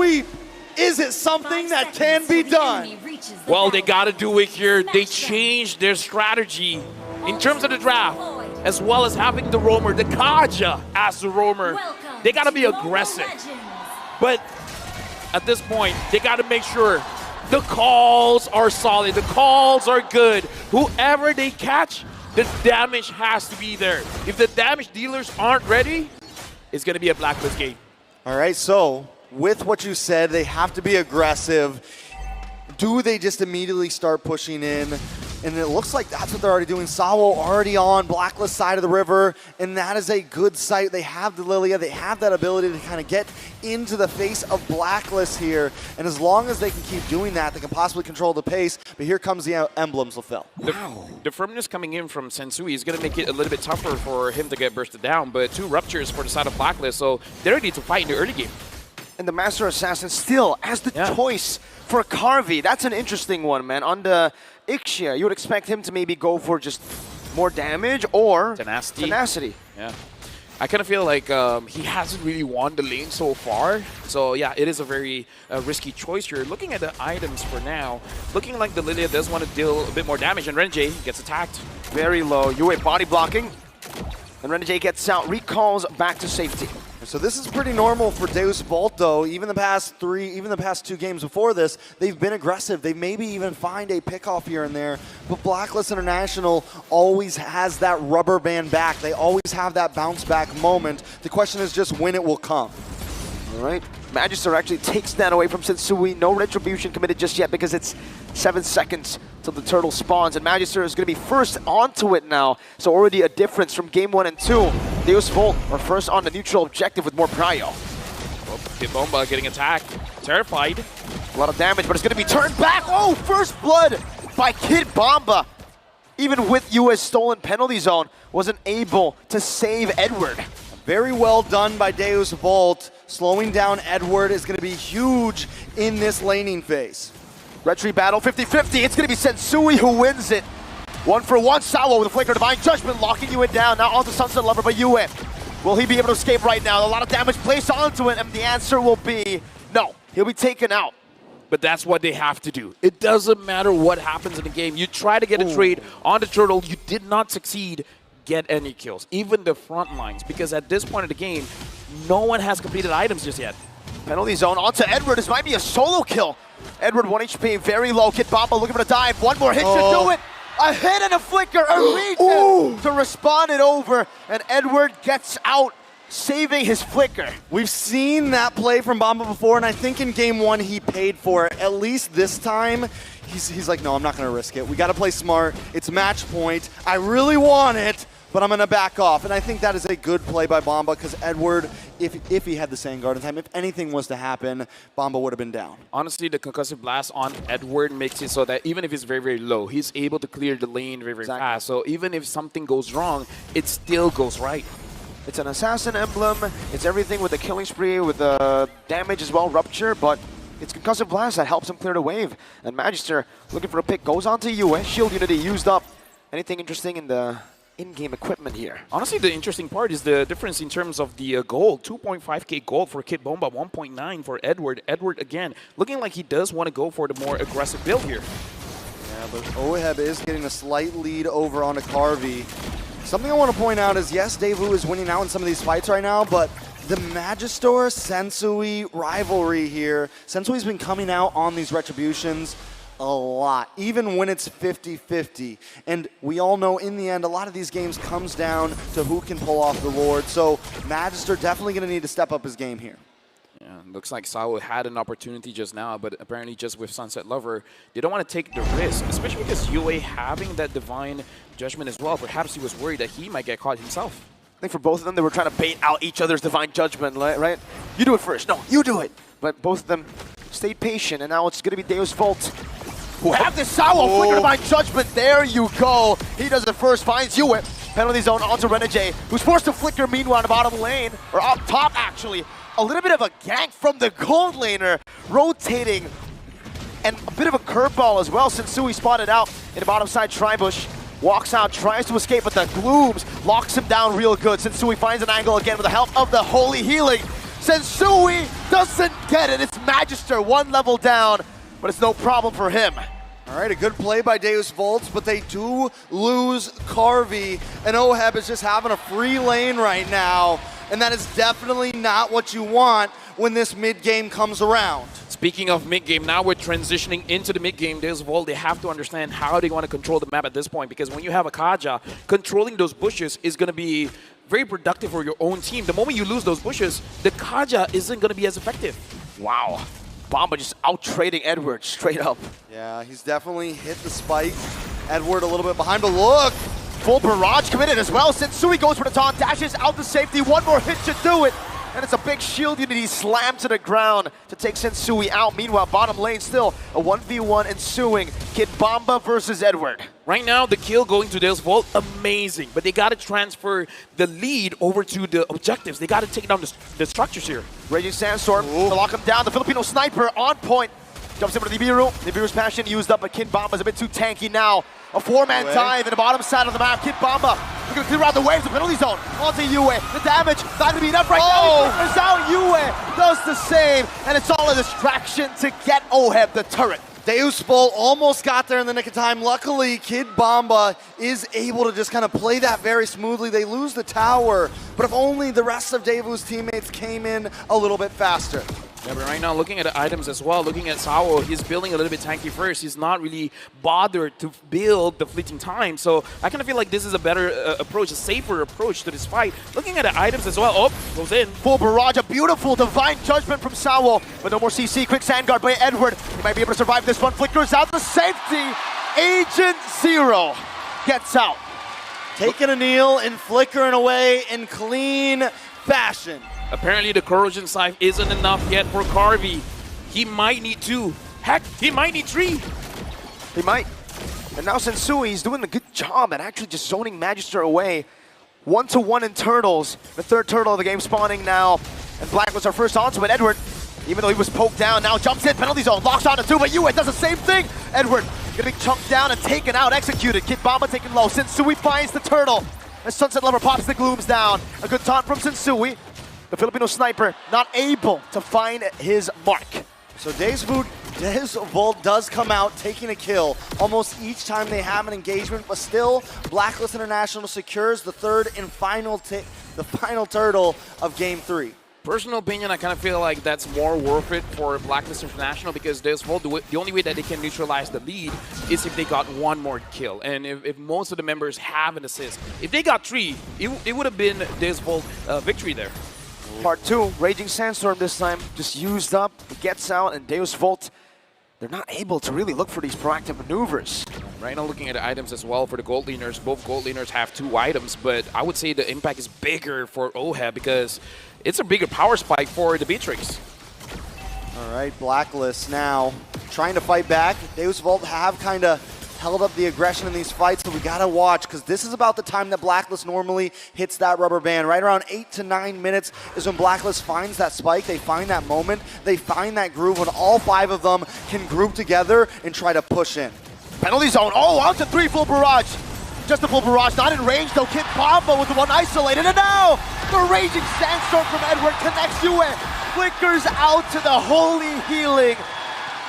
Sensui, is it something that can be done? Well, they got to do it here. They changed their strategy in terms of the draft, as well as having the roamer, the Kaja as the roamer. They got to be aggressive. But at this point, they got to make sure the calls are solid, the calls are good. Whoever they catch, the damage has to be there. If the damage dealers aren't ready, it's going to be a blacklist game. All right, so with what you said, they have to be aggressive. Do they just immediately start pushing in? And it looks like that's what they're already doing. Sawo already on Blacklist side of the river, and that is a good sight. They have the Lilia. They have that ability to kind of get into the face of Blacklist here. And as long as they can keep doing that, they can possibly control the pace. But here comes the emblems, LaFell. Wow. The firmness coming in from Sensui is going to make it a little bit tougher for him to get bursted down, but 2 ruptures for the side of Blacklist, so they're ready to fight in the early game. And the Master Assassin still as the choice for Carvey. That's an interesting one, man. On the Ixia, you would expect him to maybe go for just more damage or tenacity. Yeah. I kind of feel like he hasn't really won the lane so far. So yeah, it is a very risky choice here. Looking at the items for now, looking like the Lilia does want to deal a bit more damage, and Renjay gets attacked. Very low. Yue body blocking. And Renjay gets out, recalls back to safety. So this is pretty normal for Deus Vult, though. Even the past 2 games before this, they've been aggressive. They maybe even find a pickoff here and there. But Blacklist International always has that rubber band back. They always have that bounce back moment. The question is just when it will come. All right. Magister actually takes that away from Sensui. No retribution committed just yet because it's 7 seconds till the turtle spawns. And Magister is going to be first onto it now. So already a difference from game 1 and 2. Deus Vult are first on the neutral objective with more prio. Oh, Kid Bomba getting attacked. Terrified. A lot of damage, but it's going to be turned back. Oh, first blood by Kid Bomba. Even with US stolen penalty zone, wasn't able to save Edward. Very well done by Deus Vult. Slowing down Edward is going to be huge in this laning phase. Retry battle 50-50. It's going to be Sensui who wins it. 1-for-1. Sawo with a Flicker Divine Judgment locking Yue down. Now onto Sunset Lover by Yue. Will he be able to escape right now? A lot of damage placed onto it, and the answer will be no. He'll be taken out. But that's what they have to do. It doesn't matter what happens in the game. You try to get a trade on the turtle. You did not succeed. Get any kills, even the front lines, because at this point of the game, no one has completed items just yet. Penalty zone onto Edward. This might be a solo kill. Edward 1 HP, very low. Kid Bomba looking for a dive. One more hit should do it. A hit and a flicker, a regen to respond it over, and Edward gets out, saving his flicker. We've seen that play from Bomba before, and I think in game 1 he paid for it. At least this time, he's like, no, I'm not going to risk it. We got to play smart. It's match point. I really want it, but I'm going to back off. And I think that is a good play by Bomba, because Edward, if he had the Sandguard in time, if anything was to happen, Bomba would have been down. Honestly, the concussive blast on Edward makes it so that even if he's very, very low, he's able to clear the lane very, very fast. So even if something goes wrong, it still goes right. It's an assassin emblem. It's everything with the killing spree, with the damage as well, rupture, but it's concussive blast that helps him clear the wave. And Magister looking for a pick, goes on to Yue. Shield unity used up. Anything interesting in the in-game equipment here? Honestly, the interesting part is the difference in terms of the gold. 2.5k gold for Kid Bomba, 1.9 for Edward. Edward, again, looking like he does want to go for the more aggressive build here. Yeah, but Oheb is getting a slight lead over on Carvey. Something I want to point out is, yes, DEVU is winning out in some of these fights right now, but the Magister Sensui rivalry here, Sensui's been coming out on these retributions a lot, even when it's 50-50. And we all know in the end, a lot of these games comes down to who can pull off the Lord. So Magister definitely going to need to step up his game here. Yeah, looks like Sawo had an opportunity just now, but apparently just with Sunset Lover, they don't want to take the risk, especially because Yue having that Divine Judgment as well. Perhaps he was worried that he might get caught himself. I think for both of them, they were trying to bait out each other's Divine Judgment, right? You do it first. No, you do it. But both of them stayed patient, and now it's going to be Deus Vult who have the Sawo Flicker Divine Judgment. There you go. He does it first, finds Yue. Penalty zone onto Renegade, who's forced to flicker meanwhile in the bottom lane, or up top actually. A little bit of a gank from the gold laner, rotating, and a bit of a curveball as well. Sensui spotted out in the bottom side Tribush. Walks out, tries to escape, but the Glooms locks him down real good. Sensui finds an angle again with the help of the Holy Healing. Sensui doesn't get it. It's Magister, one level down, but it's no problem for him. All right, a good play by Deus Volts, but they do lose Carvey, and Oheb is just having a free lane right now, and that is definitely not what you want when this mid-game comes around. Speaking of mid-game, now we're transitioning into the mid-game. Deus Volt, they have to understand how they want to control the map at this point, because when you have a Kaja, controlling those bushes is going to be very productive for your own team. The moment you lose those bushes, the Kaja isn't going to be as effective. Wow. Bomba just out-trading Edward straight up. Yeah, he's definitely hit the spike. Edward a little bit behind, but look! Full barrage committed as well. Sensui goes for the taunt, dashes out to safety. One more hit should do it. And it's a big shield unity slammed to the ground to take Sensui out. Meanwhile, bottom lane still a 1v1 ensuing. Kid Bomba versus Edward. Right now, the kill going to Deus Volt, amazing. But they got to transfer the lead over to the objectives. They got to take down the structures here. Raging Sandstorm to lock him down. The Filipino sniper on point. Jumps over to DEVU. DEVU's passion used up, but Kid Bomba's a bit too tanky now. A four-man dive in the bottom side of the map. Kid Bomba looking to clear out the waves. The penalty zone onto Yue. The damage not going to be enough right now. He flickers out. Yue does the same, and it's all a distraction to get Oheb the turret. Deus Volt almost got there in the nick of time. Luckily, Kid Bomba is able to just kind of play that very smoothly. They lose the tower, but if only the rest of DEVU's teammates came in a little bit faster. Yeah, but right now, looking at the items as well, looking at Sao, he's building a little bit tanky first. He's not really bothered to build the fleeting time. So I kind of feel like this is a better approach, a safer approach to this fight. Looking at the items as well. Oh, goes in. Full barrage, a beautiful divine judgment from Sao. But no more CC. Quick sand guard by Edward. He might be able to survive this one. Flickers out to safety. Agent Zero gets out. Taking a kneel and flickering away in clean fashion. Apparently the corrosion scythe isn't enough yet for Carvey. He might need 2. Heck, he might need 3. He might. And now Sensui is doing a good job at actually just zoning Magister away. 1-to-1 in turtles. The third turtle of the game spawning now. And Black was our first onto it. Edward, even though he was poked down, now jumps in, penalty zone, locks onto 2, but Yue does the same thing. Edward gonna be chunked down and taken out, executed. Kid Bomba taken low. Sensui finds the turtle. As Sunset Lover pops the glooms down. A good taunt from Sensui. The Filipino sniper not able to find his mark. So Deus Volt does come out taking a kill almost each time they have an engagement, but still Blacklist International secures the third and final turtle of Game 3. Personal opinion, I kind of feel like that's more worth it for Blacklist International, because Deus Volt, the only way that they can neutralize the lead is if they got 1 more kill. And if most of the members have an assist. If they got 3, it would have been Deus Volt victory there. Part 2, Raging Sandstorm this time, just used up, gets out, and Deus Volt, they're not able to really look for these proactive maneuvers. Right now, looking at the items as well for the gold laners, both gold laners have 2 items, but I would say the impact is bigger for Oheb because it's a bigger power spike for the Beatrix. All right, Blacklist now trying to fight back. Deus Volt have kind of held up the aggression in these fights, so we gotta watch, because this is about the time that Blacklist normally hits that rubber band. Right around 8 to 9 minutes is when Blacklist finds that spike, they find that moment, they find that groove when all 5 of them can group together and try to push in. Penalty zone, oh, out to 3, full barrage. Just a full barrage, not in range though. Kid Bomba with the one isolated, and now the Raging Sandstorm from Edward connects Yue. Flickers out to the Holy Healing.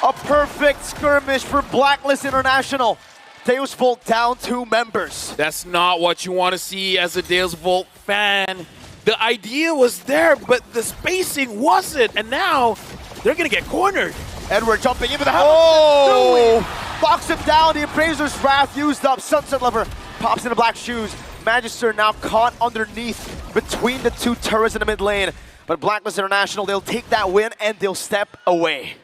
A perfect skirmish for Blacklist International. Deus Volt down 2 members. That's not what you want to see as a Deus Volt fan. The idea was there, but the spacing wasn't, and now they're going to get cornered. Edward jumping into the house. Oh! Box him down. The Appraiser's Wrath used up. Sunset Lover pops into black shoes. Magister now caught underneath between the 2 turrets in the mid lane. But Blacklist International, they'll take that win and they'll step away.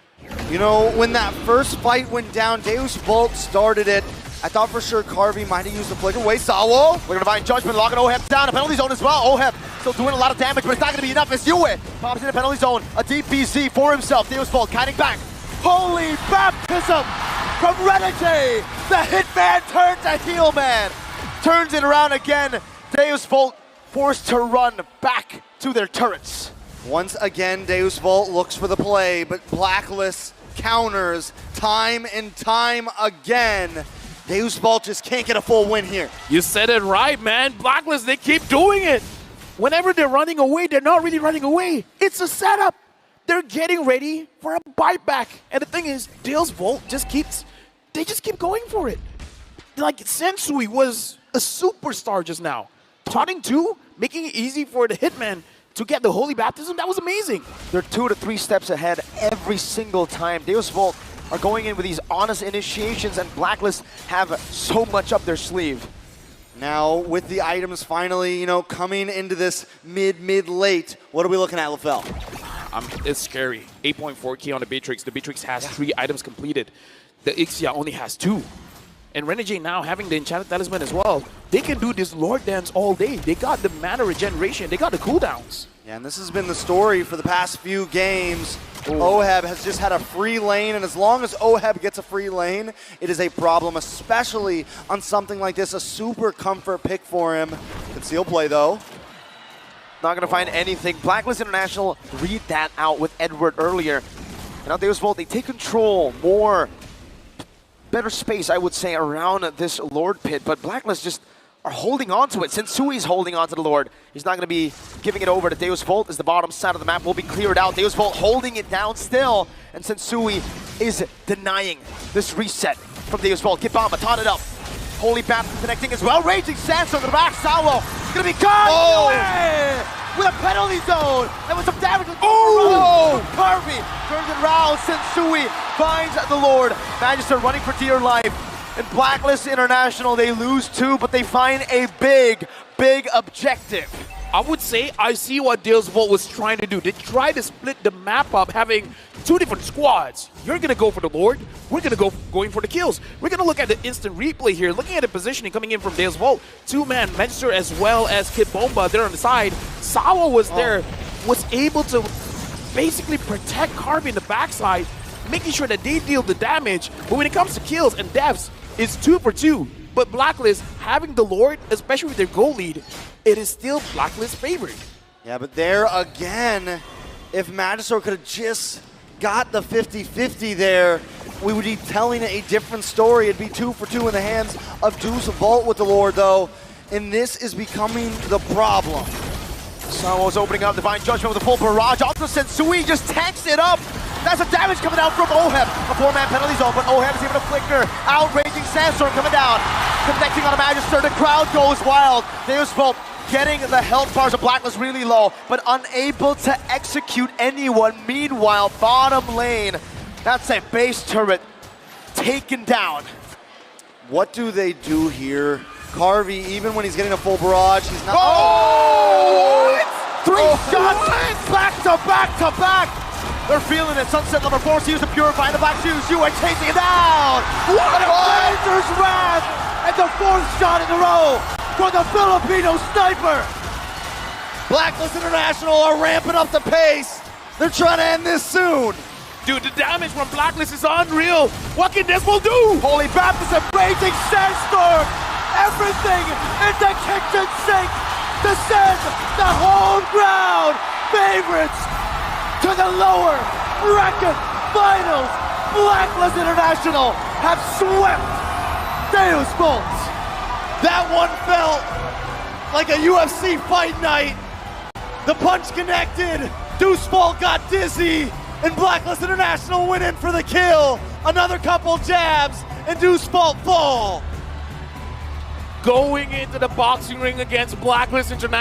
You know, when that first fight went down, Deus Volt started it. I thought for sure Carvey might have used the flicker. Wait, Sawo. We're gonna Divine Judgment, locking Oheb down. A penalty zone as well. Oheb still doing a lot of damage, but it's not gonna be enough. It's Yue. Pops in the penalty zone. A DPZ for himself. Deus Volt kiting back. Holy baptism from Renegade. The Hitman turned to Heel Man. Turns it around again. Deus Volt forced to run back to their turrets. Once again, Deus Volt looks for the play, but Blacklist counters time and time again. Deus Volt just can't get a full win here. You said it right, man. Blacklist, they keep doing it. whenever they're running away, they're not really running away. It's a setup. They're getting ready for a bite back. And the thing is, DEVU just keep going for it. Like, Sensui was a superstar just now. Taunting 2, making it easy for the Hitman to get the Holy Baptism, that was amazing. They're 2 to 3 steps ahead every single time. DEVU are going in with these honest initiations, and Blacklist have so much up their sleeve. Now, with the items finally, you know, coming into this mid-late, what are we looking at, LaFell? It's scary. 8.4 key on the Beatrix. The Beatrix has 3 items completed. The Ixia only has 2. And Renegade now having the Enchanted Talisman as well. They can do this Lord Dance all day. They got the mana regeneration. They got the cooldowns. Yeah, and this has been the story for the past few games. Oheb has just had a free lane, and as long as Oheb gets a free lane, it is a problem, especially on something like this, a super comfort pick for him. Conceal play, though. Not going to find anything. Blacklist International read that out with Edward earlier. And now DEVU, they take control more. Better space, I would say, around this Lord pit, but Blacklist just are holding on to it. Sensui's holding on to the Lord. He's not going to be giving it over to DEVU as the bottom side of the map will be cleared out. DEVU holding it down still, and Sensui is denying this reset from DEVU. Get Bomba, taught it up. Holy Baptism connecting as well. Raging Sandstorm to the back. Sawo is going to be caught away with a penalty zone. And with some damage. Oh! Carvey turns it around. Sensui finds the Lord. Magister running for dear life. And Blacklist International, they lose 2, but they find a big objective. I would say I see what DEVU was trying to do. They tried to split the map up, having 2 different squads. You're going to go for the Lord. We're going to go going for the kills. We're going to look at the instant replay here. Looking at the positioning coming in from DEVU. 2-man Magister as well as Kid Bomba there on the side. Sawa was there, was able to basically protect Carvey in the backside, making sure that they deal the damage. But when it comes to kills and deaths, it's 2 for 2. But Blacklist, having the Lord, especially with their goal lead, it is still Blacklist favored. Yeah, but there again, if Magister could have just got the 50-50 there, we would be telling a different story. It'd be 2 for 2 in the hands of DEVU with the Lord, though. And this is becoming the problem. Samo's opening up Divine Judgment with a full barrage. Also, Sensui just tanks it up. That's the damage coming down from Oheb. A 4-man penalty zone, but Oheb is able to flicker. Outraging Sandstorm coming down. Connecting on a Magister. The crowd goes wild. DEVU getting the health bars of Blacklist really low, but unable to execute anyone. Meanwhile, bottom lane, that's a base turret taken down. What do they do here? Carvey, even when he's getting a full barrage, he's not... Oh! 3 shots back to back to back. They're feeling it. Sunset number 4, so use the Purify. The Black Shoes, you are chasing it down. What a Blazers Wrath! And the 4th shot in a row for the Filipino sniper. Blacklist International are ramping up the pace. They're trying to end this soon. Dude, the damage from Blacklist is unreal. What can DEVU do? Holy Baptism, Raging Sandstorm. Everything in the kitchen sink to send the home ground favorites to the lower bracket finals. Blacklist International have swept DEVU. That one felt like a UFC fight night. The punch connected. DEVU got dizzy, and Blacklist International went in for the kill. Another couple jabs, and DEVU fall. Going into the boxing ring against Blacklist International.